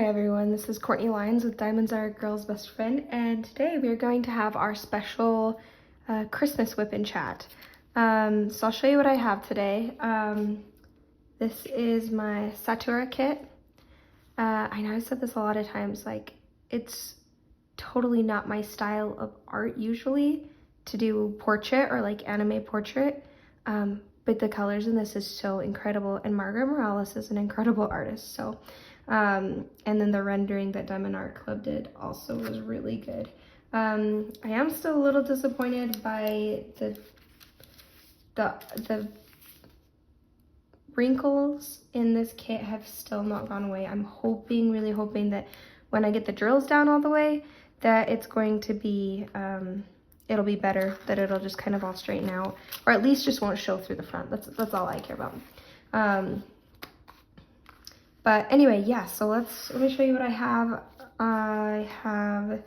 Hi everyone, this is Courtney Lyons with Diamonds Are a Girl's Best Friend, and today we are going to have our special Christmas whip and chat. So I'll show you what I have today. This is my Satura kit. I know I've said this a lot of times, like it's totally not my style of art usually to do portrait or like anime portrait, but the colors in this is so incredible, and Margaret Morales is an incredible artist, so and then the rendering that Diamond Art Club did also was really good. I am still a little disappointed by the wrinkles in this kit have still not gone away. I'm hoping, really hoping that when I get the drills down all the way, that it's going to be, it'll be better, that it'll just kind of all straighten out, or at least just won't show through the front. That's all I care about. But anyway, yeah, so let me show you what I have. I have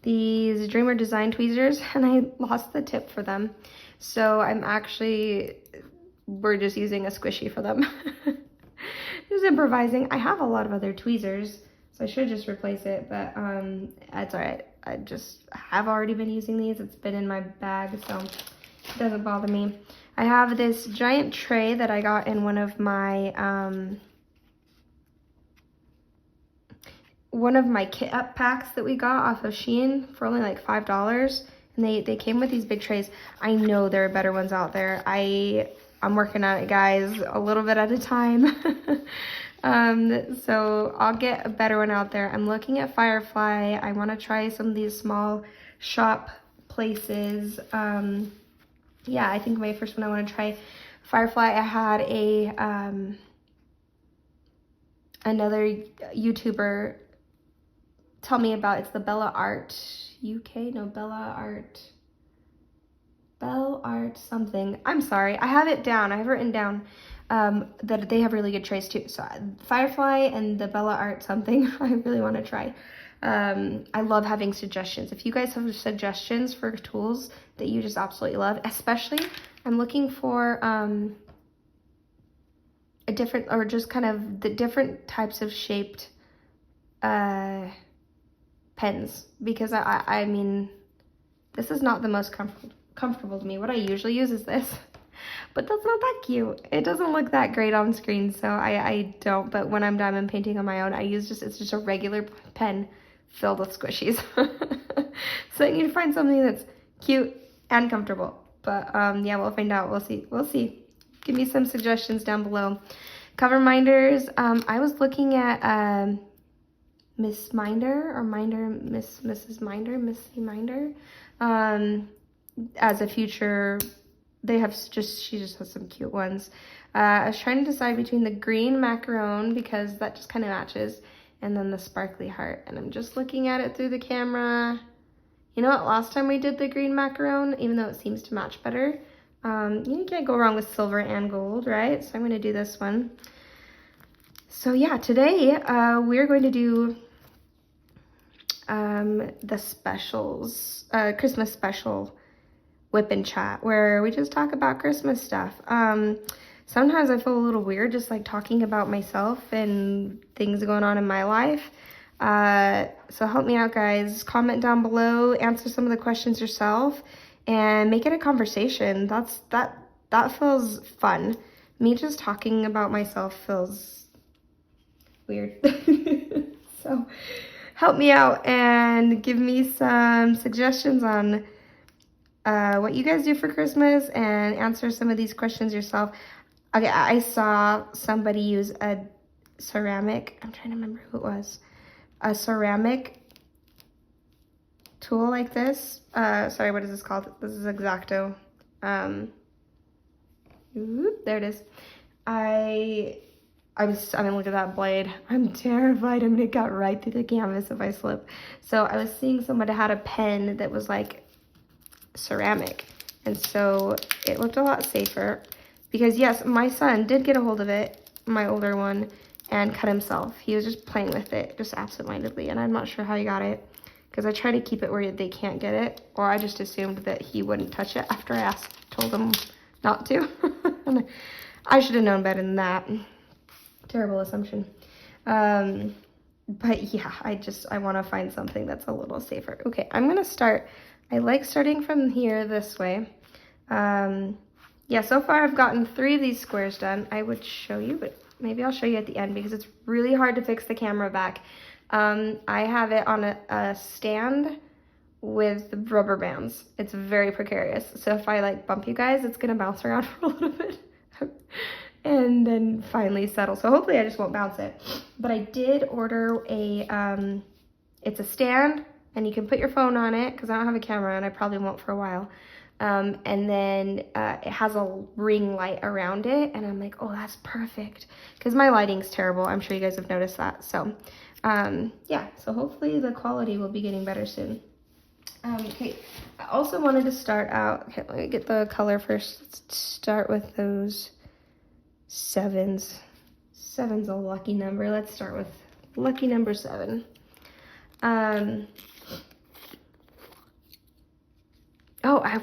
these Dreamer Design tweezers, and I lost the tip for them. So we're just using a squishy for them. Just improvising. I have a lot of other tweezers, so I should just replace it, but that's all right. I have already been using these. It's been in my bag, so it doesn't bother me. I have this giant tray that I got in one of my kit up packs that we got off of Shein for only like $5, and they came with these big trays. I know there are better ones out there. I'm working on it, guys, a little bit at a time. So I'll get a better one out there. I'm looking at Firefly. I want to try some of these small shop places. Yeah, I think my first one I want to try Firefly. I had another YouTuber tell me about, it's the Bella Art something. I'm sorry, I have it down. I have written down that they have really good trays too. So Firefly and the Bella Art something I really want to try. I love having suggestions. If you guys have suggestions for tools that you just absolutely love, especially I'm looking for a different, or just kind of the different types of shaped pens, because I mean, this is not the most comfortable to me. What I usually use is this, but that's not that cute. It doesn't look that great on screen, so I don't. But when I'm diamond painting on my own, I use it's just a regular pen filled with squishies. So I need to find something that's cute and comfortable. But yeah, we'll find out. We'll see. Give me some suggestions down below. Cover minders. I was looking at Miss Minder, or Mrs. Minder, Missy Minder, as a future. She just has some cute ones. I was trying to decide between the green macaron, because that just kind of matches, and then the sparkly heart. And I'm just looking at it through the camera. You know what? Last time we did the green macaron, even though it seems to match better, you can't go wrong with silver and gold, right? So I'm going to do this one. So yeah, today we're going to do the specials, Christmas special whip and chat, where we just talk about Christmas stuff. Sometimes I feel a little weird just like talking about myself and things going on in my life. So help me out, guys. Comment down below, answer some of the questions yourself, and make it a conversation. That feels fun. Me just talking about myself feels weird. So help me out and give me some suggestions on what you guys do for Christmas, and answer some of these questions yourself. Okay, I saw somebody use a ceramic, I'm trying to remember who it was, a ceramic tool like this. Sorry, what is this called? This is X-Acto. There it is. I mean, look at that blade. I'm terrified I'm gonna cut right through the canvas if I slip. So I was seeing someone had a pen that was like ceramic, and so it looked a lot safer, because yes, my son did get a hold of it, my older one, and cut himself. He was just playing with it, just absentmindedly, and I'm not sure how he got it, because I try to keep it where they can't get it, or I just assumed that he wouldn't touch it after I told him not to. I should have known better than that. Terrible assumption. But yeah, I want to find something that's a little safer. Okay, I'm going to start. I like starting from here this way. Yeah, so far I've gotten 3 of these squares done. I would show you, but maybe I'll show you at the end because it's really hard to fix the camera back. I have it on a stand with rubber bands. It's very precarious. So if I like bump you guys, it's gonna bounce around for a little bit and then finally settle. So hopefully I just won't bounce it. But I did order it's a stand and you can put your phone on it because I don't have a camera and I probably won't for a while. And then it has a ring light around it and I'm like, oh, that's perfect because my lighting's terrible. I'm sure you guys have noticed that. So yeah, so hopefully the quality will be getting better soon. Okay, I also wanted to start out, okay, let me get the color first. Let's start with those 7s. 7's a lucky number. Let's start with lucky number 7.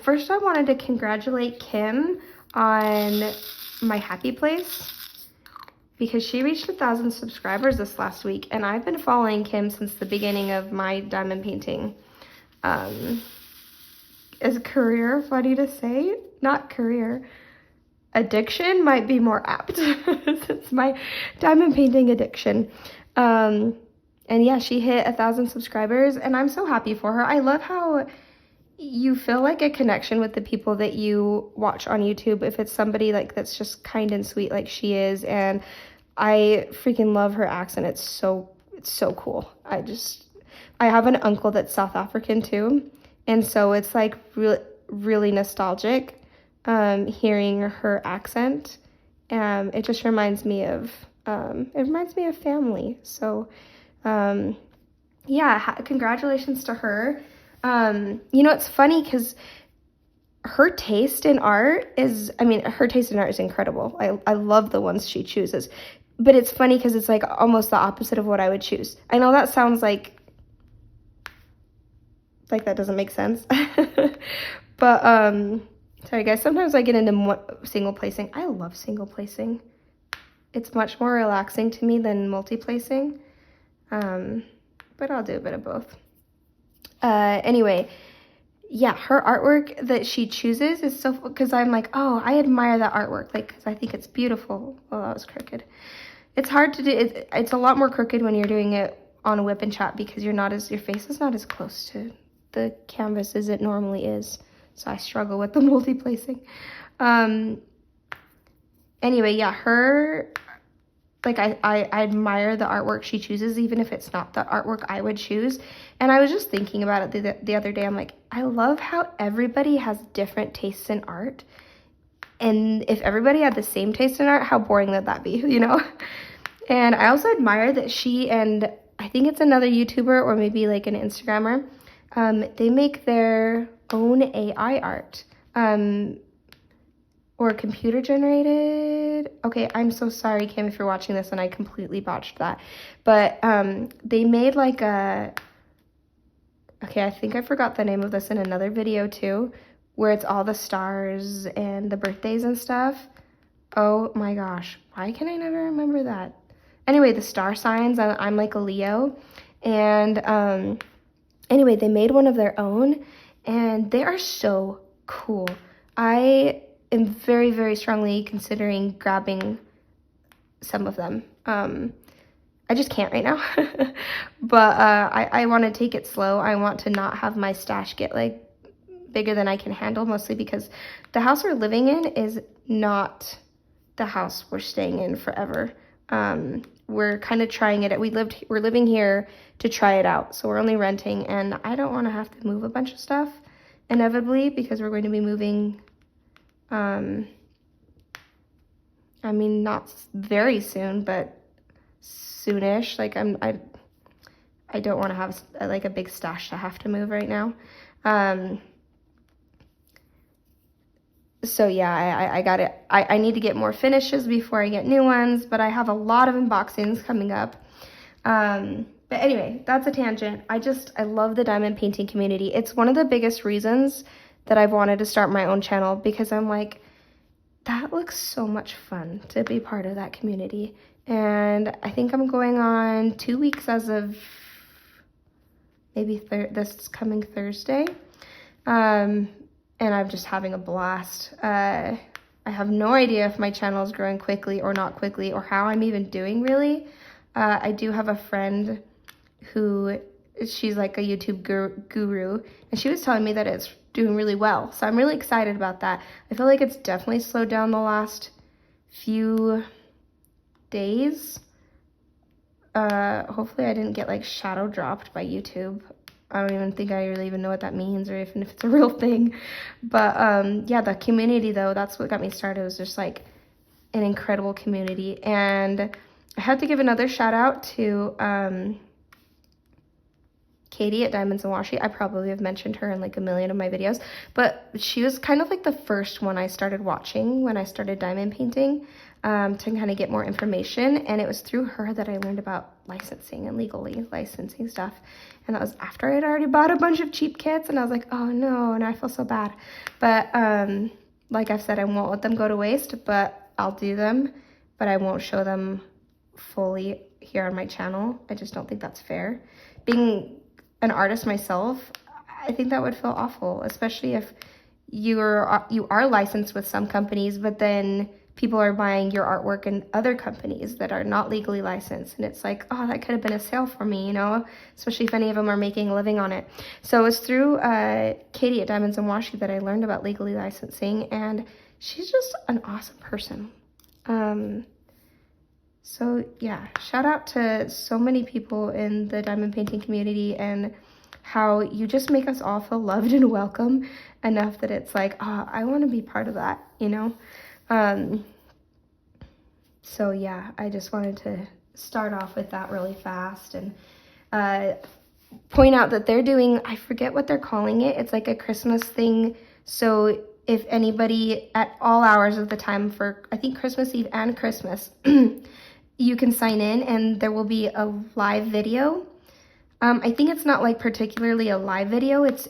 First I wanted to congratulate Kim on my happy place because she reached 1,000 subscribers this last week and I've been following Kim since the beginning of my diamond painting. Is career funny to say? Not career. Addiction might be more apt. It's my diamond painting addiction. And yeah, she hit 1,000 subscribers and I'm so happy for her. I love how you feel like a connection with the people that you watch on YouTube if it's somebody like that's just kind and sweet like she is. And I freaking love her accent. It's so cool. I have an uncle that's South African too, and so it's like really nostalgic hearing her accent. It just reminds me of family. So yeah, congratulations to her. You know, it's funny because her taste in art is incredible. I love the ones she chooses, but it's funny because it's like almost the opposite of what I would choose. I know that sounds like that doesn't make sense. But sorry guys, sometimes I get into single placing. I love single placing. It's much more relaxing to me than multi-placing. But I'll do a bit of both. Anyway, yeah, her artwork that she chooses is so, because I'm like, oh, I admire that artwork, like, because I think it's beautiful. Oh, that was crooked. It's hard to do. It's a lot more crooked when you're doing it on a WIP and chat because your face is not as close to the canvas as it normally is. So I struggle with the multi-placing. Anyway, yeah, her, like, I admire the artwork she chooses, even if it's not the artwork I would choose. And I was just thinking about it the other day. I'm like, I love how everybody has different tastes in art. And if everybody had the same taste in art, how boring would that be, you know? And I also admire that she and I think it's another YouTuber or maybe like an Instagrammer, they make their own AI art. Or computer generated. Okay, I'm so sorry, Kim, if you're watching this and I completely botched that. But they made like a, okay, I think I forgot the name of this in another video too, where it's all the stars and the birthdays and stuff. Oh my gosh, why can I never remember that? Anyway, the star signs, I'm like a Leo. And anyway, they made one of their own and they are so cool. I am very, very strongly considering grabbing some of them. I just can't right now. But I want to take it slow. I want to not have my stash get like bigger than I can handle, mostly because the house we're living in is not the house we're staying in forever. We're kind of trying it. We're living here to try it out. So we're only renting and I don't want to have to move a bunch of stuff inevitably because we're going to be moving I mean, not very soon, but soonish. Like I don't want to have like a big stash to have to move right now. So yeah, I got it. I need to get more finishes before I get new ones, but I have a lot of unboxings coming up. But anyway, that's a tangent. I love the diamond painting community. It's one of the biggest reasons that I've wanted to start my own channel because I'm like, that looks so much fun to be part of that community. And I think I'm going on 2 weeks as of maybe this coming Thursday. And I'm just having a blast. I have no idea if my channel is growing quickly or not quickly, or how I'm even doing really. I do have a friend who, she's like a YouTube guru, and she was telling me that it's doing really well. So I'm really excited about that. I feel like it's definitely slowed down the last few days. Hopefully I didn't get like shadow dropped by YouTube. I don't even think I really even know what that means, or even if it's a real thing. But yeah, the community though, that's what got me started. It was just like an incredible community. And I have to give another shout out to Katie at Diamonds and Washi. I probably have mentioned her in like a million of my videos, but she was kind of like the first one I started watching when I started diamond painting, to kind of get more information. And it was through her that I learned about licensing and legally licensing stuff. And that was after I'd already bought a bunch of cheap kits, and I was like, oh no, and I feel so bad. But like I've said, I won't let them go to waste, but I'll do them, but I won't show them fully here on my channel. I just don't think that's fair. Being an artist myself, I think that would feel awful, especially if you are licensed with some companies, but then people are buying your artwork in other companies that are not legally licensed. And it's like, oh, that could have been a sale for me, you know, especially if any of them are making a living on it. So it's through Katie at Diamonds and Washi that I learned about legally licensing, and she's just an awesome person. So yeah, shout out to so many people in the diamond painting community, and how you just make us all feel loved and welcome enough that it's like, oh, I want to be part of that, you know? So yeah, I just wanted to start off with that really fast, and point out that they're doing, I forget what they're calling it. It's like a Christmas thing. So if anybody at all hours of the time for, I think Christmas Eve and Christmas, you can sign in and there will be a live video. I think it's not like particularly a live video. It's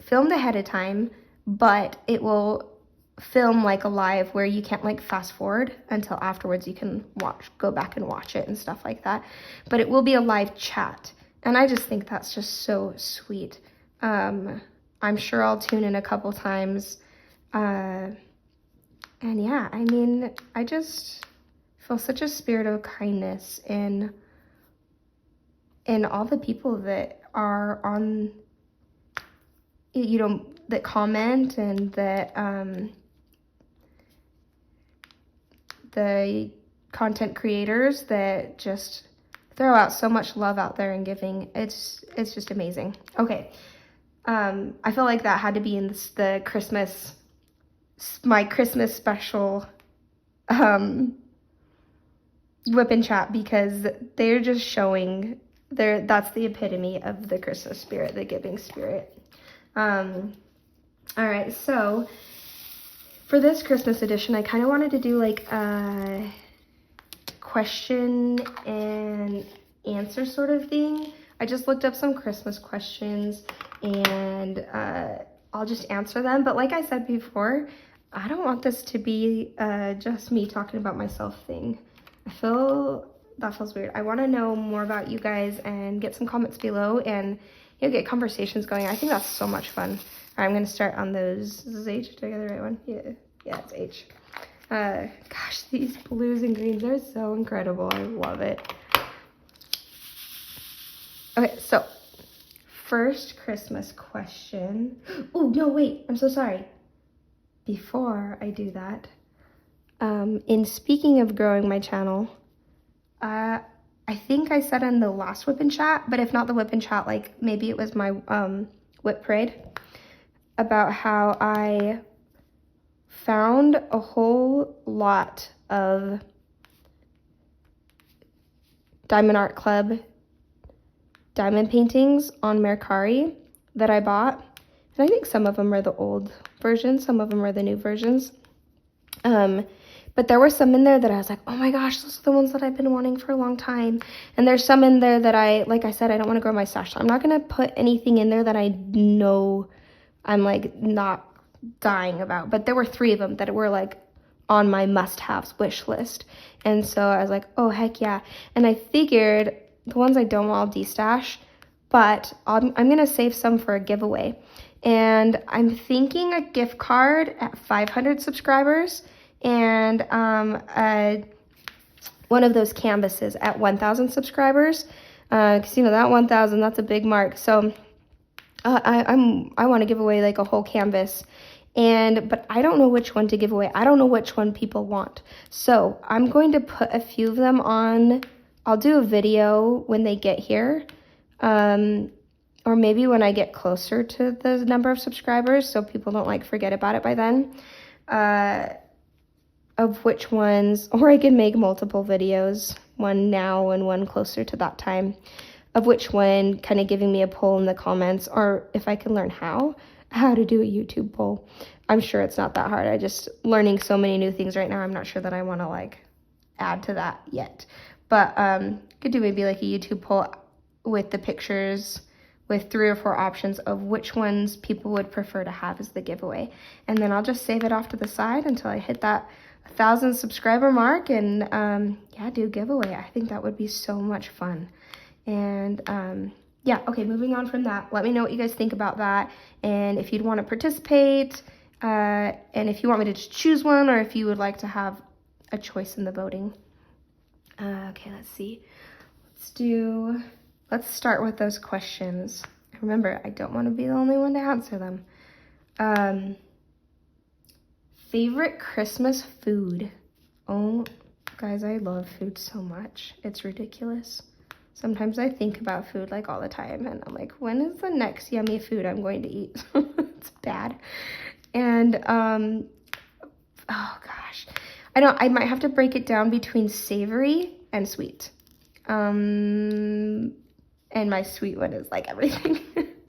filmed ahead of time, but it will film like a live where you can't like fast forward until afterwards. You can go back and watch it and stuff like that. But it will be a live chat. And I just think that's just so sweet. I'm sure I'll tune in a couple times. And yeah, I mean, I just feel such a spirit of kindness in all the people that are on, you know, that comment, and that the content creators that just throw out so much love out there and giving. It's just amazing. Okay, I feel like that had to be in the Christmas, my Christmas special WIP and chat, because they're just showing that's the epitome of the Christmas spirit, the giving spirit. All right, so for this Christmas edition, I kind of wanted to do like a question and answer sort of thing. I just looked up some Christmas questions, and I'll just answer them. But like I said before, I don't want this to be just me talking about myself thing. I feel that feels weird. I want to know more about you guys and get some comments below, and you know, get conversations going. I think that's so much fun. All right, I'm going to start on those. Is this H? Did I get the right one? Yeah, it's H. Gosh, these blues and greens are so incredible. I love it. Okay, so first Christmas question. Oh, no, wait, I'm so sorry. Before I do that, in speaking of growing my channel, I think I said in the last WIP and chat, but if not the WIP and chat, like maybe it was my WIP parade, about how I found a whole lot of Diamond Art Club diamond paintings on Mercari that I bought. And I think some of them are the old versions, some of them are the new versions. But there were some in there that I was like, oh my gosh, those are the ones that I've been wanting for a long time. And there's some in there that like I said, I don't want to grow my stash. So I'm not going to put anything in there that I know I'm like not dying about. But there were 3 of them that were like on my must-haves wish list. And so I was like, oh, heck yeah. And I figured the ones I don't want, I'll destash, but I'm going to save some for a giveaway. And I'm thinking a gift card at 500 subscribers and one of those canvases at 1,000 subscribers. Because, you know, that 1,000, that's a big mark. So I want to give away like a whole canvas. But I don't know which one to give away. I don't know which one people want. So I'm going to put a few of them on. I'll do a video when they get here. Or maybe when I get closer to the number of subscribers, so people don't like forget about it by then, of which ones, or I can make multiple videos, one now and one closer to that time, of which one, kind of giving me a poll in the comments, or if I can learn how to do a YouTube poll. I'm sure it's not that hard. I just learning so many new things right now. I'm not sure that I want to like add to that yet, but could do maybe like a YouTube poll with the pictures, with 3 or 4 options of which ones people would prefer to have as the giveaway. And then I'll just save it off to the side until I hit that 1,000 subscriber mark and yeah, do a giveaway. I think that would be so much fun. And yeah, okay, moving on from that, let me know what you guys think about that, and if you'd want to participate, and if you want me to just choose one, or if you would like to have a choice in the voting. Okay, let's see. Let's start with those questions. Remember, I don't want to be the only one to answer them. Favorite Christmas food? Oh, guys, I love food so much. It's ridiculous. Sometimes I think about food like all the time, and I'm like, when is the next yummy food I'm going to eat? It's bad. And, oh gosh. I might have to break it down between savory and sweet. And my sweet one is like everything.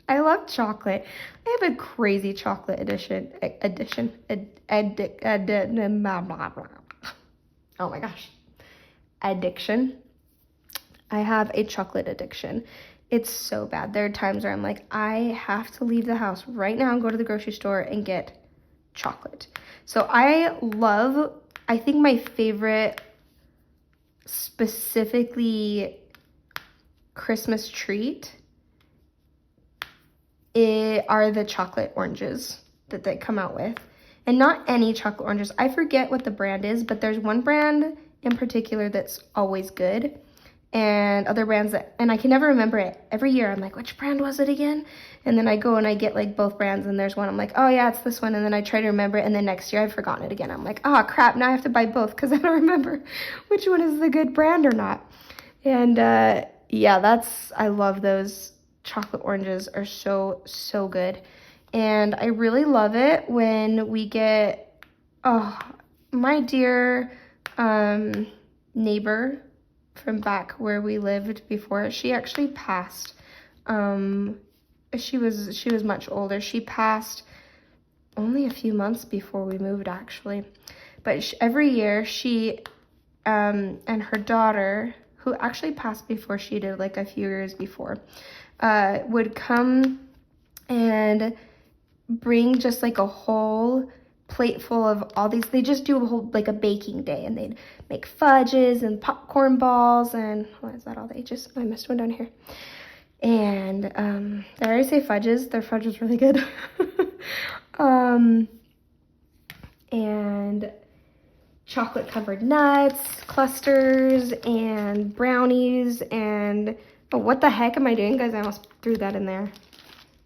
I love chocolate. I have a crazy chocolate oh my gosh. Addiction. I have a chocolate addiction. It's so bad. There are times where I'm like, I have to leave the house right now and go to the grocery store and get chocolate. So I think my favorite specifically Christmas treat are the chocolate oranges that they come out with. And not any chocolate oranges. I forget what the brand is, but there's one brand in particular that's always good. And other brands and I can never remember it. Every year I'm like, which brand was it again? And then I go and I get like both brands, and there's one I'm like, oh yeah, it's this one. And then I try to remember it, and then next year I've forgotten it again. I'm like, oh crap, now I have to buy both because I don't remember which one is the good brand or not. And yeah, I love those. Chocolate oranges are so, so good. And I really love it when we get, oh, my dear neighbor from back where we lived before, she actually passed. She was much older. She passed only a few months before we moved, actually. But every year she and her daughter, who actually passed before she did, like a few years before, would come and bring just like a whole plate full of all these. They just do a whole, like a baking day, and they'd make fudges and popcorn balls, and what is that all they I missed one down here. And did I already say fudges? Their fudge was really good. And chocolate covered nuts, clusters, and brownies, and oh, what the heck am I doing, guys? I almost threw that in there.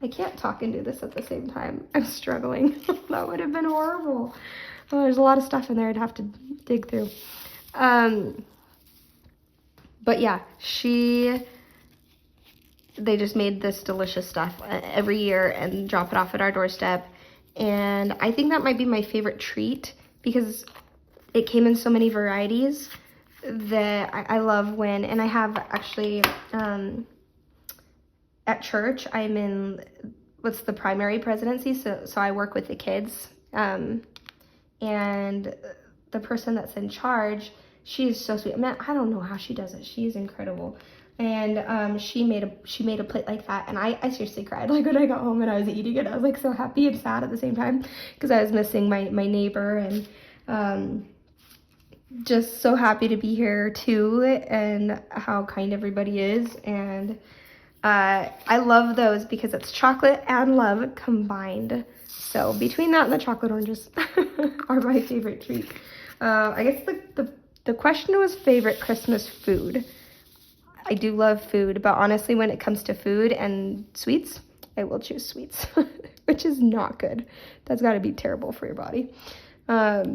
I can't talk and do this at the same time. I'm struggling. That would have been horrible. Oh, there's a lot of stuff in there I'd have to dig through. But yeah, they just made this delicious stuff every year and drop it off at our doorstep. And I think that might be my favorite treat because it came in so many varieties that I love when, and I have actually, at church, I'm in what's the primary presidency, so I work with the kids, and the person that's in charge, she is so sweet. Man, I don't know how she does it. She is incredible. And she made a plate like that, and I seriously cried. Like when I got home and I was eating it, I was like so happy and sad at the same time because I was missing my neighbor, and Just so happy to be here too, and how kind everybody is. And I love those because it's chocolate and love combined. So between that and the chocolate oranges are my favorite treat. I guess the question was favorite Christmas food. I do love food, but honestly, when it comes to food and sweets, I will choose sweets, which is not good. That's got to be terrible for your body. I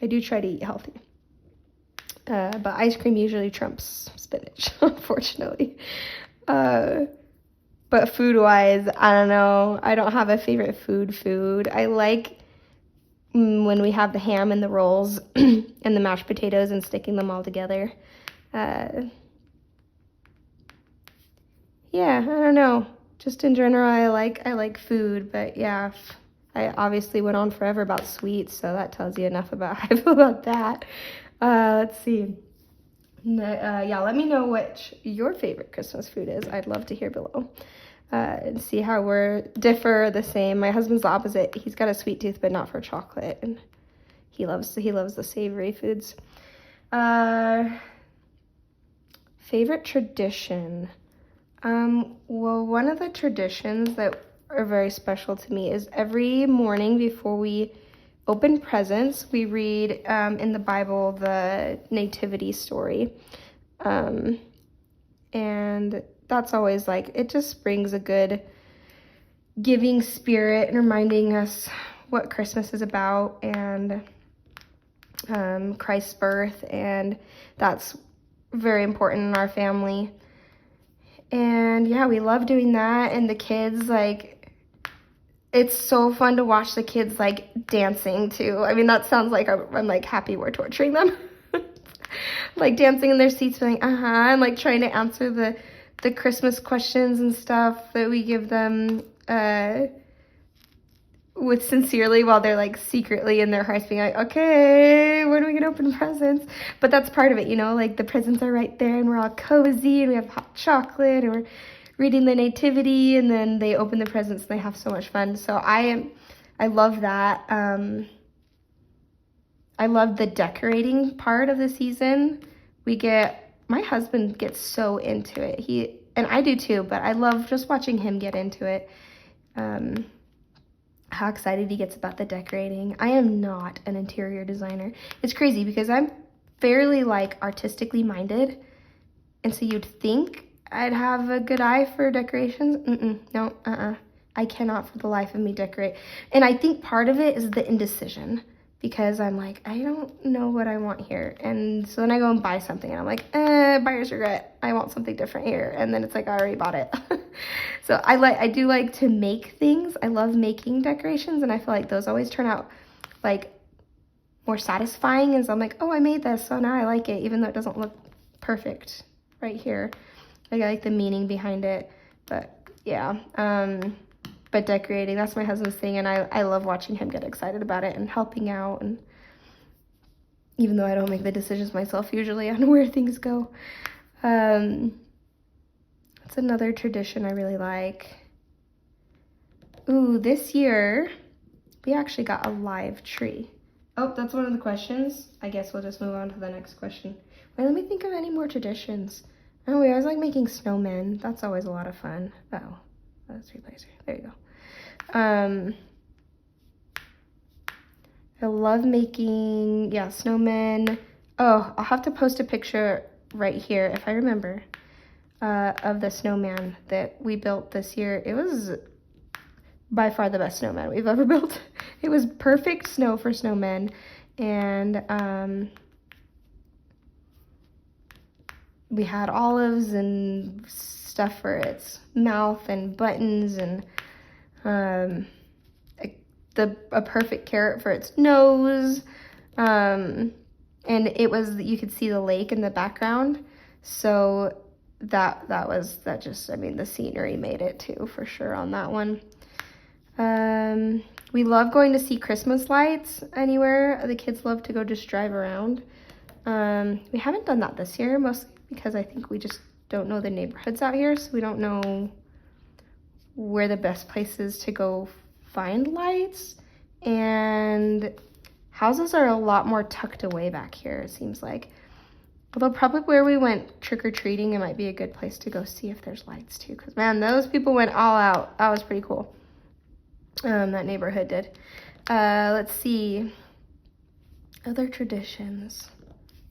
do try to eat healthy. But ice cream usually trumps spinach, unfortunately. But food-wise, I don't know. I don't have a favorite food. I like when we have the ham and the rolls and the mashed potatoes and sticking them all together. Yeah, I don't know. Just in general, I like food, but yeah, I obviously went on forever about sweets, so that tells you enough about how I feel about that. Let's see. Yeah, let me know what your favorite Christmas food is. I'd love to hear below. And see how we're differ the same. My husband's the opposite. He's got a sweet tooth, but not for chocolate, and he loves the savory foods. Favorite tradition. Well, one of the traditions that are very special to me is every morning before we open presents, we read in the Bible the nativity story. And that's always like, it just brings a good giving spirit and reminding us what Christmas is about and Christ's birth. And that's very important in our family. And yeah, we love doing that. And the kids, like, it's so fun to watch the kids like dancing too. I mean, that sounds like I'm like happy we're torturing them. Like dancing in their seats, being and like trying to answer the Christmas questions and stuff that we give them with sincerely, while they're like secretly in their hearts being like, okay, when are we gonna open presents? But that's part of it, you know, like the presents are right there and we're all cozy and we have hot chocolate and we're reading the nativity, and then they open the presents and they have so much fun. So I love that. I love the decorating part of the season. My husband gets so into it. And I do too, but I love just watching him get into it. How excited he gets about the decorating. I am not an interior designer. It's crazy because I'm fairly like artistically minded. And so you'd think I'd have a good eye for decorations. No, I cannot for the life of me decorate. And I think part of it is the indecision, because I'm like, I don't know what I want here. And so then I go and buy something and I'm like, buyer's regret. I want something different here. And then it's like, I already bought it. So I do like to make things. I love making decorations, and I feel like those always turn out like more satisfying. And so I'm like, oh, I made this, so now I like it, even though it doesn't look perfect right here. Like, I like the meaning behind it. But yeah, but decorating, that's my husband's thing, and I love watching him get excited about it and helping out, and even though I don't make the decisions myself usually on where things go. That's another tradition I really like. Ooh, this year we actually got a live tree. Oh, that's one of the questions. I guess we'll just move on to the next question. Wait, let me think of any more traditions. Oh, we always like making snowmen. That's always a lot of fun. Oh, let's replace her. There you go. I love making, snowmen. Oh, I'll have to post a picture right here, if I remember, of the snowman that we built this year. It was by far the best snowman we've ever built. It was perfect snow for snowmen, and we had olives and stuff for its mouth and buttons, and a perfect carrot for its nose, and you could see the lake in the background, so the scenery made it too, for sure, on that one. We love going to see Christmas lights anywhere. The kids love to go just drive around. We haven't done that this year, mostly because I think we just don't know the neighborhoods out here, so we don't know where the best places to go find lights and houses are a lot more tucked away back here, it seems like. Although probably where we went trick-or-treating, it might be a good place to go see if there's lights too. Because, man, those people went all out. That was pretty cool. That neighborhood did. Let's see. Other traditions.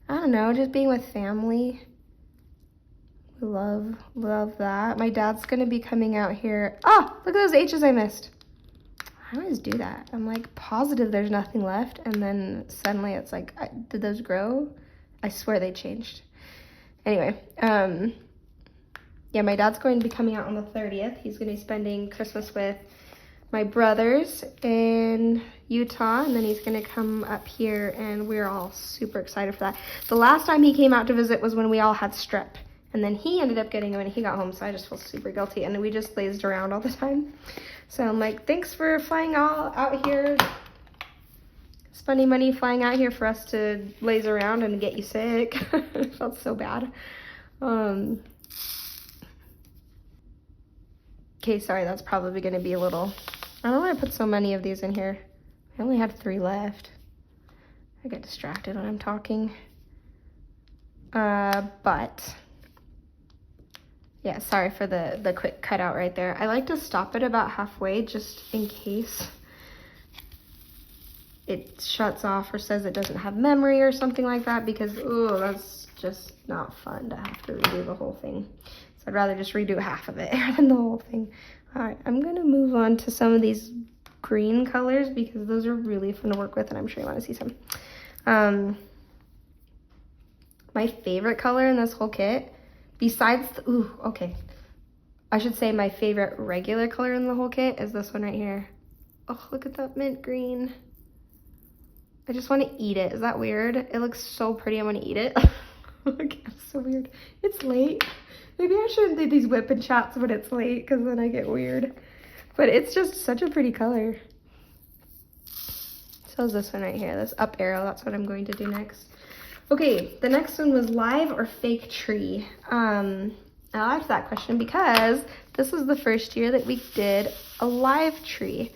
I don't know, just being with family. Love that. My dad's going to be coming out here. Oh, look at those H's I missed. I always do that. I'm like positive there's nothing left. And then suddenly it's like, did those grow? I swear they changed. Anyway, yeah, my dad's going to be coming out on the 30th. He's going to be spending Christmas with my brothers in Utah, and then he's going to come up here, and we're all super excited for that. The last time he came out to visit was when we all had strep, and then he ended up getting it when he got home, so I just feel super guilty, and we just lazed around all the time. So I'm like, thanks for flying all out here, spending money flying out here for us to laze around and get you sick. It felt so bad. Okay, sorry, that's probably going to be a little... I don't know why I put so many of these in here. I only had 3 left. I get distracted when I'm talking. But... yeah, sorry for the quick cutout right there. I like to stop it about halfway just in case it shuts off or says it doesn't have memory or something like that, because, ooh, that's just not fun to have to redo the whole thing. So I'd rather just redo half of it than the whole thing. All right, I'm gonna move on to some of these green colors because those are really fun to work with, and I'm sure you wanna see some. My favorite color in this whole kit, besides, I should say my favorite regular color in the whole kit is this one right here. Oh, look at that mint green. I just want to eat it. Is that weird? It looks so pretty. I want to eat it. Look, it's so weird. It's late. Maybe I shouldn't do these whip and chats when it's late, because then I get weird. But it's just such a pretty color. So is this one right here. This up arrow. That's what I'm going to do next. Okay, the next one was live or fake tree. I liked that question because this was the first year that we did a live tree.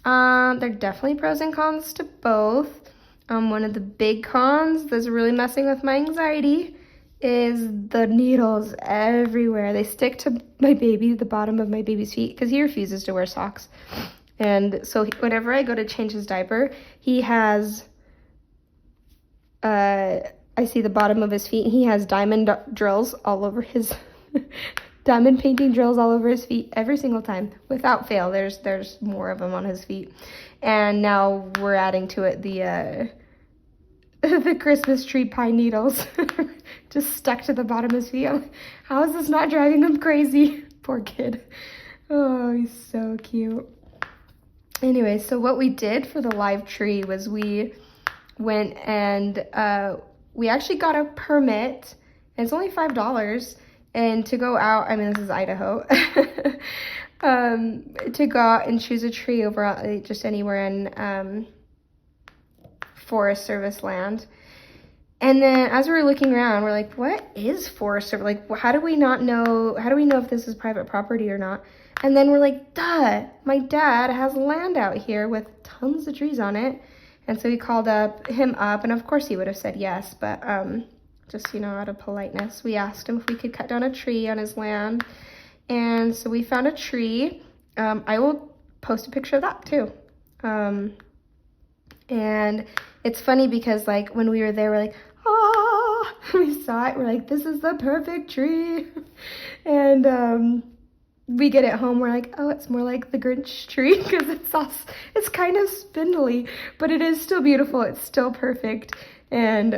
There are definitely pros and cons to both. One of the big cons that's really messing with my anxiety is the needles everywhere. They stick to my baby, the bottom of my baby's feet, because he refuses to wear socks. And so whenever I go to change his diaper, he has, I see the bottom of his feet, and he has diamond drills all over his, diamond painting drills all over his feet every single time, without fail. There's more of them on his feet. And now we're adding to it the Christmas tree pine needles just stuck to the bottom of his feet. How is this not driving him crazy? Poor kid. Oh, he's so cute. Anyway, so what we did for the live tree was we went and we actually got a permit, and it's only $5, and to go out, I mean, this is Idaho, to go out and choose a tree over just anywhere in Forest Service land. And then as we were looking around, we're like, what is Forest Service? Like, how do we know if this is private property or not? And then we're like, duh, my dad has land out here with tons of trees on it. And so we called him up, and of course he would have said yes, but just, you know, out of politeness, we asked him if we could cut down a tree on his land. And so we found a tree. I will post a picture of that too. And it's funny because, like, when we were there, we're like, ah, we saw it, we're like, this is the perfect tree. And we get it home, we're like, oh, it's more like the Grinch tree, because it's kind of spindly, but it is still beautiful, it's still perfect. And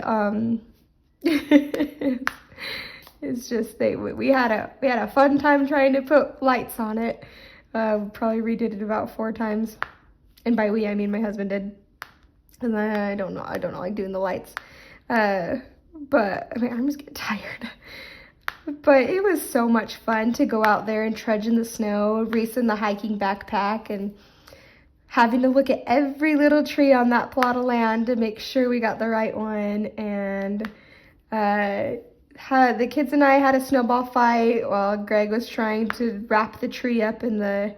it's just, we had a fun time trying to put lights on it. Probably redid it about 4 times, and by we I mean my husband did. And then I don't like doing the lights, but my arms get tired. But it was so much fun to go out there and trudge in the snow, race in the hiking backpack, and having to look at every little tree on that plot of land to make sure we got the right one. And the kids and I had a snowball fight while Greg was trying to wrap the tree up in the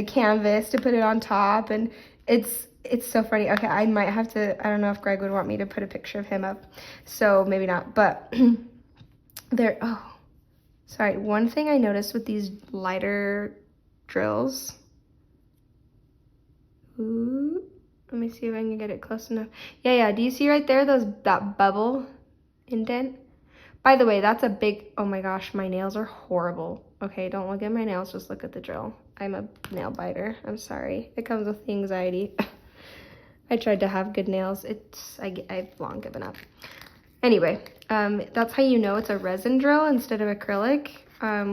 canvas to put it on top. And it's so funny. Okay, I might have to, I don't know if Greg would want me to put a picture of him up, so maybe not, but there, oh, sorry. One thing I noticed with these lighter drills, ooh, let me see if I can get it close enough. Yeah, do you see right there, that bubble indent? By the way, that's a big, oh my gosh, my nails are horrible. Okay, don't look at my nails, just look at the drill. I'm a nail biter, I'm sorry. It comes with the anxiety. I tried to have good nails. I've long given up. Anyway, that's how you know it's a resin drill instead of acrylic,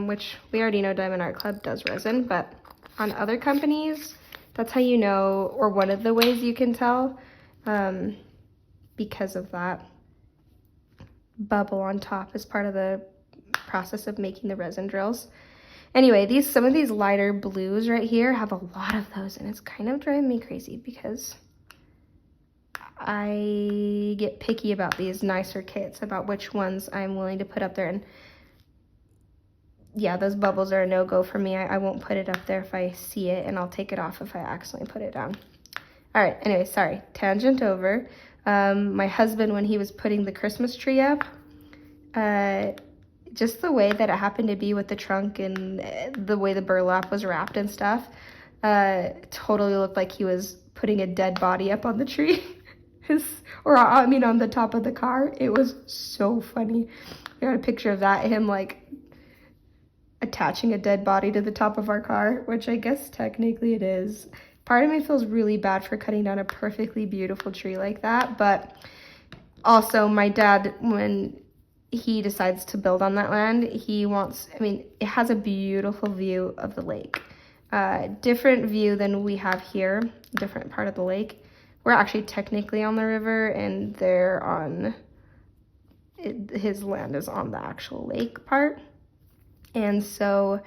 which we already know Diamond Art Club does resin, but on other companies, that's how you know, or one of the ways you can tell, because of that bubble on top is part of the process of making the resin drills. Anyway, some of these lighter blues right here have a lot of those, and it's kind of driving me crazy because I get picky about these nicer kits, about which ones I'm willing to put up there. And yeah, those bubbles are a no-go for me. I won't put it up there if I see it, and I'll take it off if I accidentally put it down. All right, anyway, sorry, tangent over. My husband, when he was putting the Christmas tree up, just the way that it happened to be with the trunk and the way the burlap was wrapped and stuff, totally looked like he was putting a dead body up on the tree. On the top of the car. It was so funny. I got a picture of that, him like attaching a dead body to the top of our car, which I guess technically it is. Part of me feels really bad for cutting down a perfectly beautiful tree like that, but also my dad, when he decides to build on that land, it has a beautiful view of the lake. Different view than we have here, different part of the lake. We're actually technically on the river, and his land is on the actual lake part. And so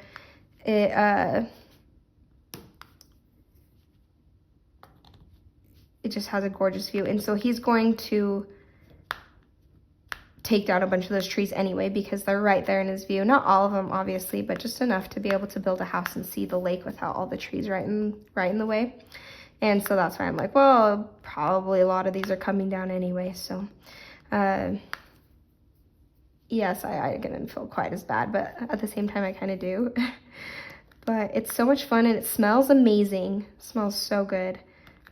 it just has a gorgeous view. And so he's going to take down a bunch of those trees anyway, because they're right there in his view. Not all of them, obviously, but just enough to be able to build a house and see the lake without all the trees right in the way. And so that's why I'm like, well, probably a lot of these are coming down anyway. So, yes, I didn't feel quite as bad, but at the same time, I kind of do. But it's so much fun, and it smells amazing. It smells so good.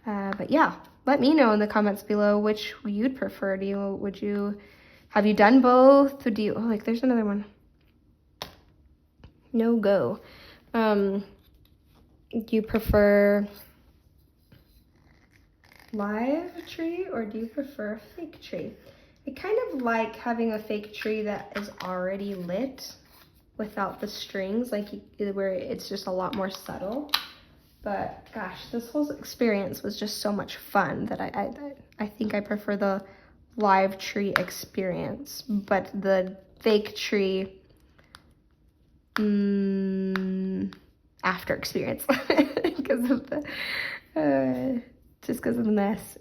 But yeah, let me know in the comments below which you'd prefer. Have you done both? There's another one. No go. Do you prefer live tree, or do you prefer a fake tree? I kind of like having a fake tree that is already lit without the strings, where it's just a lot more subtle. But gosh, this whole experience was just so much fun that I think I prefer the live tree experience, but the fake tree after experience because of the mess.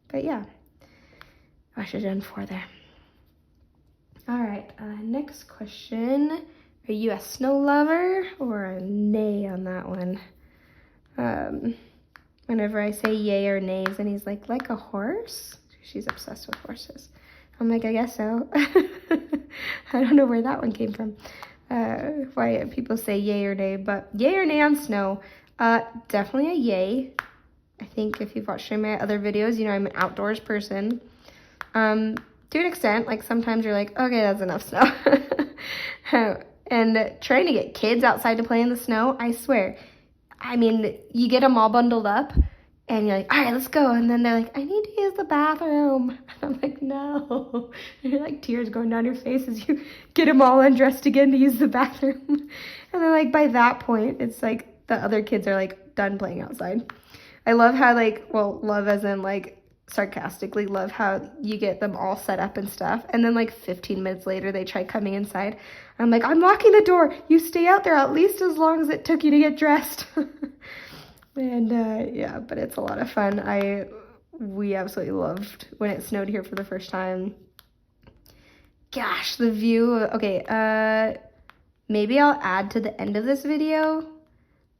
But yeah, I should have done 4 there. All right, next question. Are you a snow lover or a nay on that one? Whenever I say yay or nays, and he's like a horse? She's obsessed with horses. I'm like, I guess so. I don't know where that one came from. Why people say yay or nay, but yay or nay on snow? Definitely a yay. I think if you've watched my other videos, you know I'm an outdoors person. To an extent, like sometimes you're like, okay, that's enough snow. And trying to get kids outside to play in the snow, I swear. I mean, you get them all bundled up, and you're like, all right, let's go. And then they're like, I need to use the bathroom. And I'm like, no. And you're like tears going down your face as you get them all undressed again to use the bathroom. And then like by that point, it's like the other kids are like done playing outside. I love how love as in like sarcastically love how you get them all set up and stuff, and then like 15 minutes later they try coming inside. I'm like, I'm locking the door, you stay out there at least as long as it took you to get dressed. And yeah, but it's a lot of fun. We absolutely loved when it snowed here for the first time. Gosh, the view. Okay, maybe I'll add to the end of this video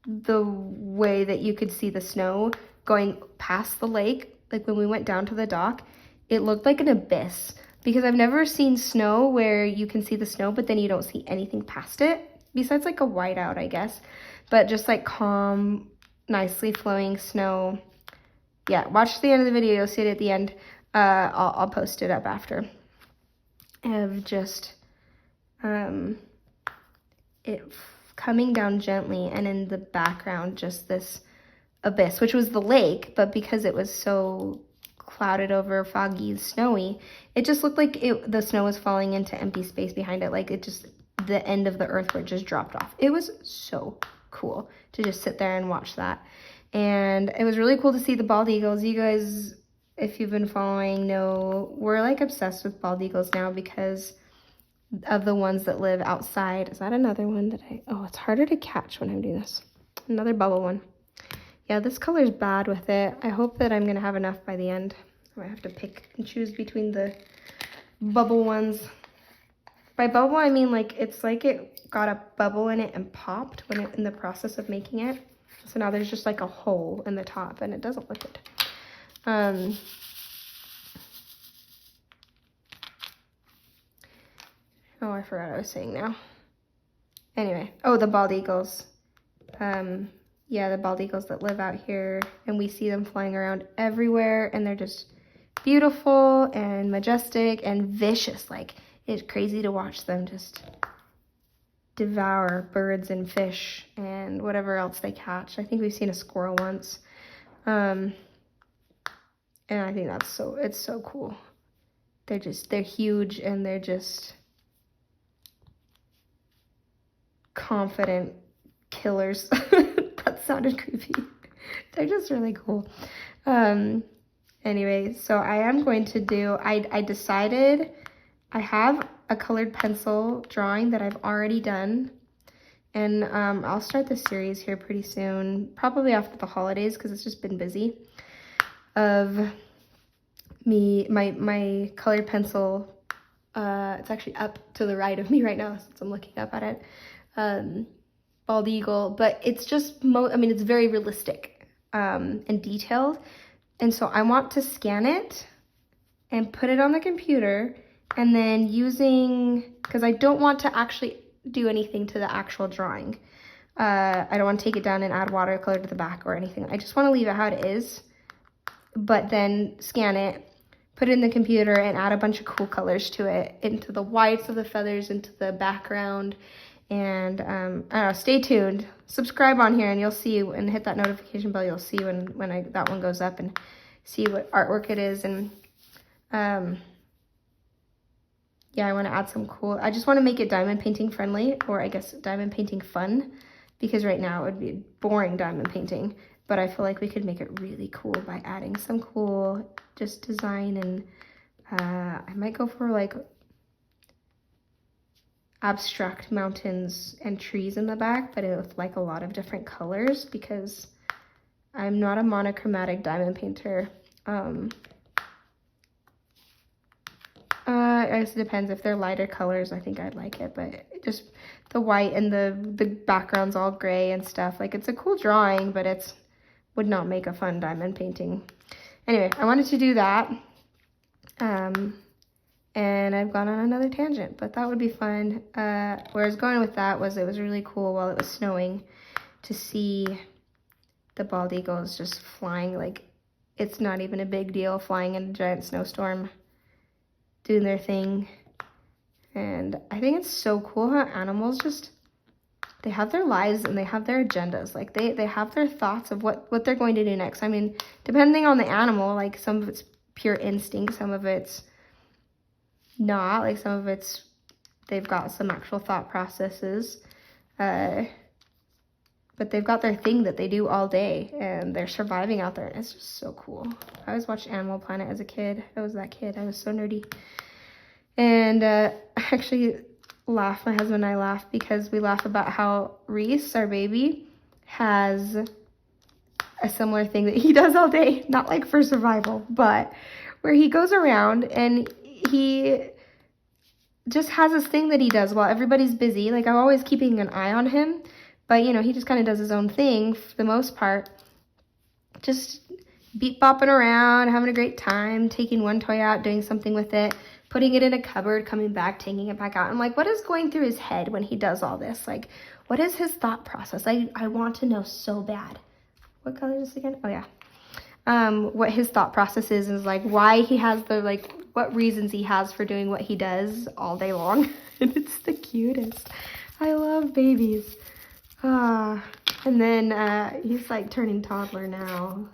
the way that you could see the snow going past the lake. Like when we went down to the dock, it looked like an abyss, because I've never seen snow where you can see the snow, but then you don't see anything past it, besides like a whiteout, I guess. But just like calm, nicely flowing snow. Yeah, watch the end of the video, you'll see it at the end. I'll post it up after. Of just it coming down gently, and in the background just this abyss, which was the lake, but because it was so clouded over, foggy, snowy, it just looked like the snow was falling into empty space behind it, like it just, the end of the earth where it just dropped off. It was so cool to just sit there and watch that. And it was really cool to see the bald eagles. You guys, if you've been following, know we're like obsessed with bald eagles now because of the ones that live outside. Is that another one that oh, it's harder to catch when I'm doing this. Another bubble one. Yeah, this color's bad with it. I hope that I'm gonna have enough by the end. I might have to pick and choose between the bubble ones. By bubble, I mean like it's like it got a bubble in it and popped when in the process of making it. So now there's just like a hole in the top and it doesn't look good. Oh, I forgot what I was saying now. Anyway, oh, the bald eagles. Yeah, the bald eagles that live out here, and we see them flying around everywhere, and they're just beautiful and majestic and vicious. Like, it's crazy to watch them just devour birds and fish and whatever else they catch. I think we've seen a squirrel once. And I think it's so cool. They're huge, and they're just confident killers. That sounded creepy. They're just really cool. Anyway, so I am going to do, I decided I have a colored pencil drawing that I've already done, and I'll start the series here pretty soon, probably after the holidays because it's just been busy, of my colored pencil. It's actually up to the right of me right now since I'm looking up at it. Bald eagle, but it's just I mean, it's very realistic and detailed, and so I want to scan it and put it on the computer, and then because I don't want to actually do anything to the actual drawing. I don't want to take it down and add watercolor to the back or anything. I just want to leave it how it is, but then scan it, put it in the computer, and add a bunch of cool colors to it, into the whites of the feathers, into the background. And I don't know, stay tuned. Subscribe on here and you'll see, and hit that notification bell. You'll see when that one goes up, and see what artwork it is. And yeah, I want to add some cool, I just want to make it diamond painting friendly, or I guess diamond painting fun, because right now it would be boring diamond painting, but I feel like we could make it really cool by adding some cool just design. And I might go for like abstract mountains and trees in the back, but with like a lot of different colors, because I'm not a monochromatic diamond painter. I guess it depends. If they're lighter colors, I think I'd like it, but just the white and the background's all gray and stuff, like it's a cool drawing, but it would not make a fun diamond painting. Anyway, I wanted to do that. And I've gone on another tangent, but that would be fun. Where I was going with that was, it was really cool while it was snowing to see the bald eagles just flying like it's not even a big deal, flying in a giant snowstorm, doing their thing. And I think it's so cool how animals just, they have their lives and they have their agendas. Like they have their thoughts of what they're going to do next. I mean, depending on the animal, like some of it's pure instinct, some of it's not, like some of it's, they've got some actual thought processes, but they've got their thing that they do all day, and they're surviving out there, and it's just so cool. I always watched Animal Planet as a kid. I was that kid. I was so nerdy. And I actually laugh, my husband and I laugh, because we laugh about how Reese, our baby, has a similar thing that he does all day, not like for survival, but where he goes around and he just has this thing that he does while everybody's busy. Like, I'm always keeping an eye on him, But, you know, he just kind of does his own thing for the most part. Just beep bopping around, having a great time, taking one toy out, doing something with it, putting it in a cupboard, coming back, taking it back out. I'm like, what is going through his head when he does all this? Like, what is his thought process? I want to know so bad. What color is this again? Oh, yeah. What his thought process is like why he has the, like, what reasons he has for doing what he does all day long. And it's the cutest. I love babies. And then he's like turning toddler now.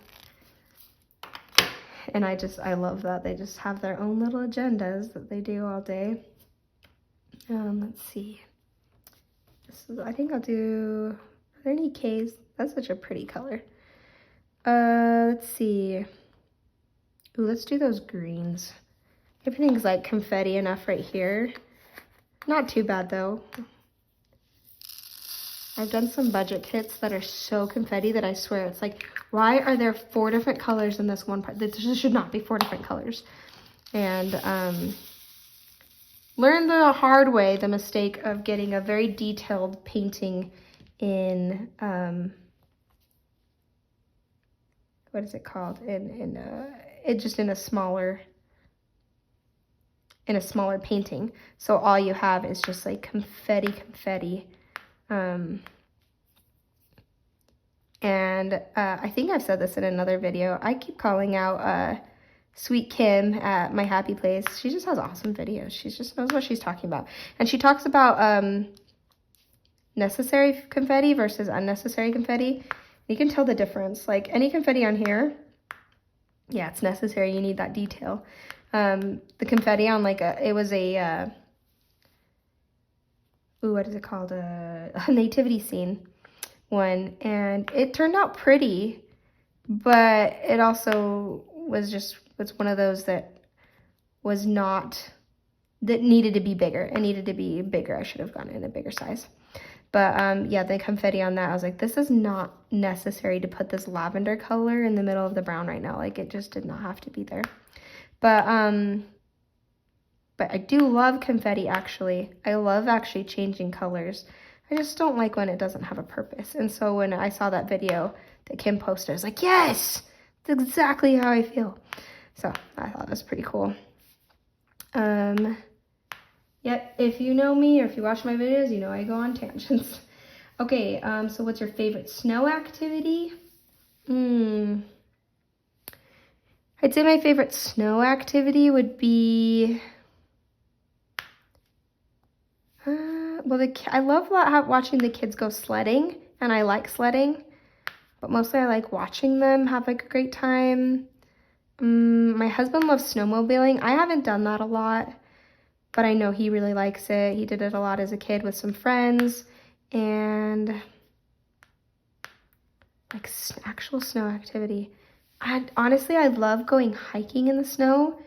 And I love that. They just have their own little agendas that they do all day. Let's see. I think I'll do, are there any Ks? That's such a pretty color. Let's see. Ooh, let's do those greens. Everything's like confetti enough right here. Not too bad though. I've done some budget kits that are so confetti that I swear it's like, why are there 4 different colors in this one part? There should not be 4 different colors. And learned the hard way the mistake of getting a very detailed painting in what is it called? Just in a smaller painting. So all you have is just like confetti. And I think I've said this in another video. I keep calling out Sweet Kim at My Happy Place. She just has awesome videos. She just knows what she's talking about. And she talks about necessary confetti versus unnecessary confetti. You can tell the difference. Like any confetti on here, yeah, it's necessary. You need that detail. The confetti on like it was a, what is it called? A nativity scene one. And it turned out pretty, but it also was one of those that needed to be bigger. It needed to be bigger. I should have gone in a bigger size. But yeah, the confetti on that, I was like, this is not necessary to put this lavender color in the middle of the brown right now. Like, it just did not have to be there. But I do love confetti, actually. I love actually changing colors. I just don't like when it doesn't have a purpose. And so when I saw that video that Kim posted, I was like, yes, that's exactly how I feel. So I thought that was pretty cool. Yep, if you know me or if you watch my videos, you know I go on tangents. Okay, so what's your favorite snow activity? I'd say my favorite snow activity would be, I love watching the kids go sledding, and I like sledding, but mostly I like watching them have like a great time. My husband loves snowmobiling. I haven't done that a lot, but I know he really likes it. He did it a lot as a kid with some friends, and like actual snow activity. Honestly, I love going hiking in the snow.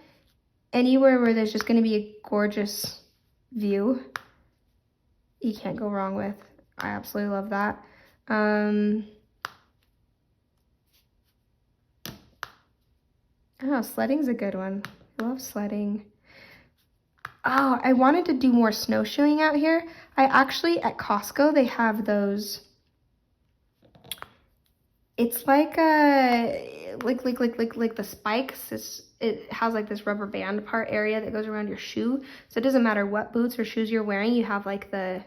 Anywhere where there's just going to be a gorgeous view, you can't go wrong with. I absolutely love that. Oh, sledding's a good one. I love sledding. Oh, I wanted to do more snowshoeing out here. I actually, at Costco, they have those. It's like like the spikes. It has like this rubber band part area that goes around your shoe. So it doesn't matter what boots or shoes you're wearing. You have like so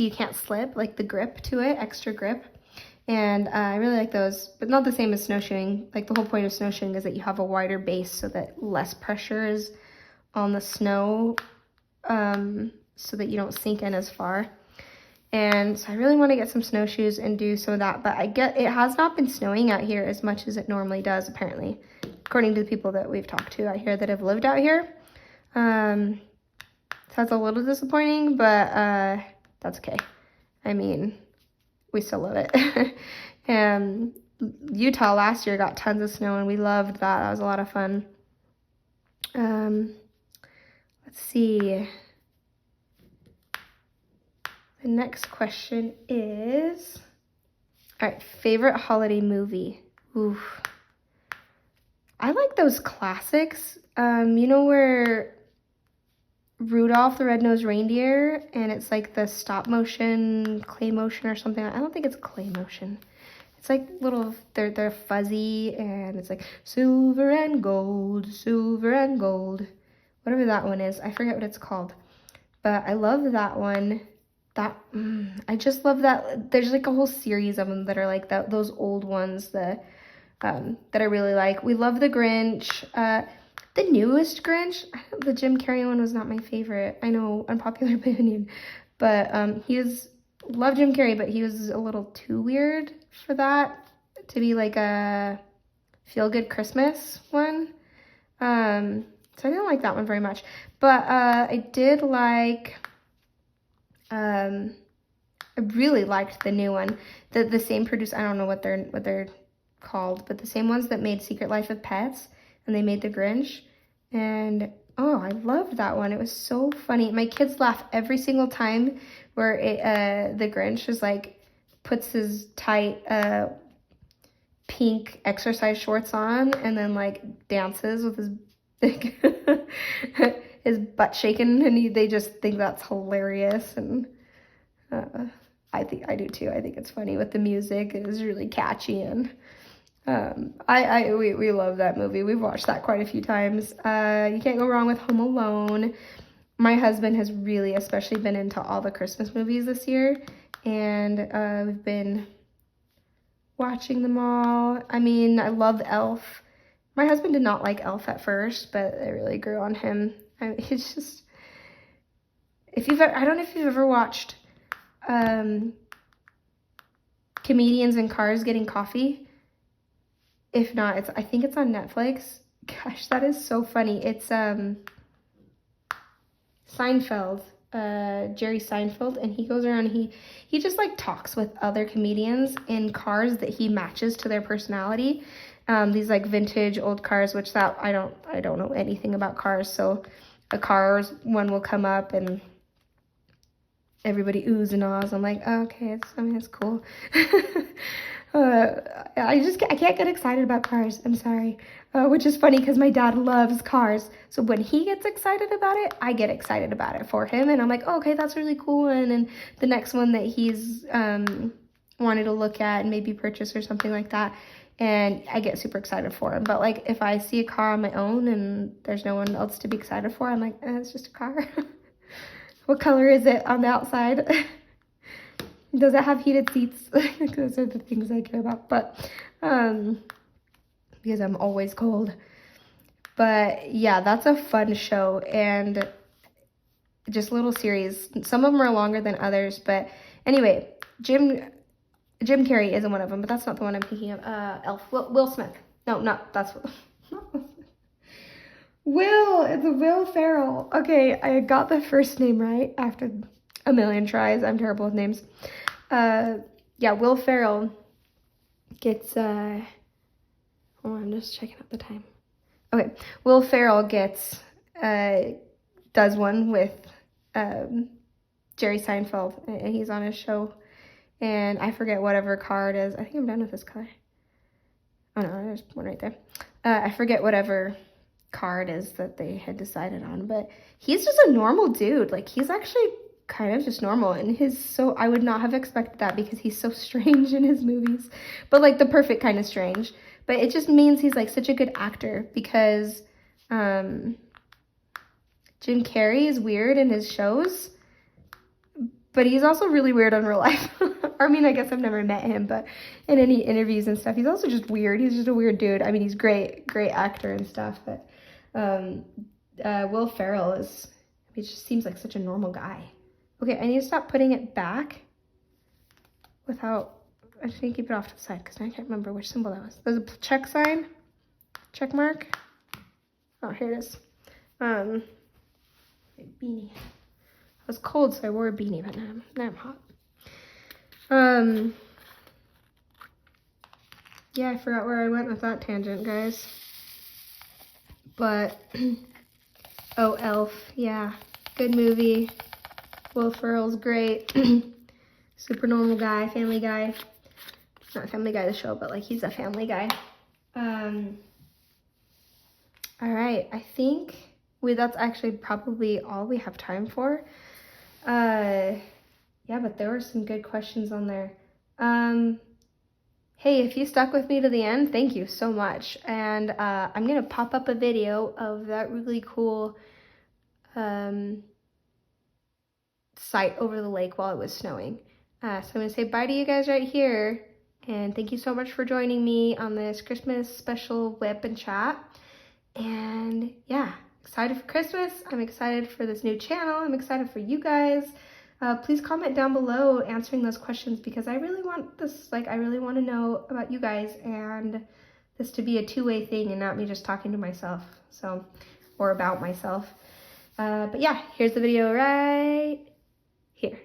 you can't slip, like the grip to it, extra grip. And I really like those, but not the same as snowshoeing. Like the whole point of snowshoeing is that you have a wider base so that less pressure is on the snow, so that you don't sink in as far. And so I really want to get some snowshoes and do some of that, but it has not been snowing out here as much as it normally does, apparently, according to the people that we've talked to out here that have lived out here. So that's a little disappointing, but that's okay. I mean, we still love it. And Utah last year got tons of snow, and we loved that. That was a lot of fun. Let's see. The next question is, all right, favorite holiday movie. Oof. I like those classics, you know, where Rudolph the Red-Nosed Reindeer, and it's like the stop motion, clay motion or something. I don't think it's clay motion. It's like little, they're fuzzy, and it's like silver and gold, whatever that one is. I forget what it's called, but I love that one. I just love that. There's like a whole series of them that are like those old ones that I really like. We love the Grinch. The newest Grinch, the Jim Carrey one was not my favorite. I know, unpopular opinion, but love Jim Carrey, but he was a little too weird for that to be like a feel-good Christmas one. So I didn't like that one very much, but I did like, I really liked the new one. The same producer, I don't know what they're called, but the same ones that made Secret Life of Pets, and they made the Grinch, and oh, I loved that one. It was so funny. My kids laugh every single time where the Grinch is like, puts his tight pink exercise shorts on and then like dances with his big his butt shaking, and they just think that's hilarious, and I do too. I think it's funny with the music. It is really catchy, and we love that movie. We've watched that quite a few times. You can't go wrong with Home Alone. My husband has really especially been into all the Christmas movies this year, and we've been watching them all. I mean, I love Elf. My husband did not like Elf at first, but it really grew on him. It's just, I don't know if you've ever watched comedians in cars getting coffee. If not, I think it's on Netflix. Gosh, that is so funny. It's Seinfeld, Jerry Seinfeld, and he goes around, he just like talks with other comedians in cars that he matches to their personality. These like vintage old cars, which I don't know anything about cars, so a cars one will come up and everybody oohs and ahs. I'm like, oh, okay, it's cool. I can't get excited about cars. I'm sorry. Which is funny because my dad loves cars. So when he gets excited about it, I get excited about it for him. And I'm like, oh, okay, that's really cool. And then the next one that he's wanted to look at and maybe purchase or something like that, and I get super excited for him. But like if I see a car on my own and there's no one else to be excited for, I'm like, it's just a car. What color is it on the outside? Does it have heated seats? Those are the things I care about. But because I'm always cold. But yeah, that's a fun show, and just a little series. Some of them are longer than others, but anyway, Jim Carrey isn't one of them, but that's not the one I'm thinking of. Elf. Will Smith. No, that's Will. It's Will Ferrell. Okay, I got the first name right after a million tries. I'm terrible with names. Yeah, Will Ferrell gets, hold on, I'm just checking out the time. Okay, Will Ferrell does one with, Jerry Seinfeld, and he's on his show, and I forget whatever car it is. I think I'm done with this car. Oh no, there's one right there. I forget whatever car it is that they had decided on, but he's just a normal dude. Like, he's actually kind of just normal, and I would not have expected that because he's so strange in his movies, but like the perfect kind of strange. But it just means he's like such a good actor, because Jim Carrey is weird in his shows, but he's also really weird in real life. I mean, I guess I've never met him, but in any interviews and stuff, he's also just weird. He's just a weird dude. I mean, he's great actor and stuff, but Will Ferrell he just seems like such a normal guy. Okay, I need to stop putting it back I just need to keep it off to the side because I can't remember which symbol that was. There's a check sign, check mark. Oh, here it is. Beanie. I was cold, so I wore a beanie, but now I'm hot. Yeah, I forgot where I went with that tangent, guys. But, oh, Elf, yeah, good movie. Will Ferrell's great. Super normal guy, family guy. Not Family Guy the show, but like he's a family guy. All right, I think that's actually probably all we have time for. Yeah, but there were some good questions on there. Hey, if you stuck with me to the end, thank you so much. And I'm gonna pop up a video of that really cool sight over the lake while it was snowing. So I'm gonna say bye to you guys right here. And thank you so much for joining me on this Christmas special WIP and chat. And yeah, excited for Christmas. I'm excited for this new channel. I'm excited for you guys. Please comment down below answering those questions, because I really want this, like, I really want to know about you guys and this to be a two-way thing and not me just talking to myself, so, or about myself. But yeah, here's the video right here.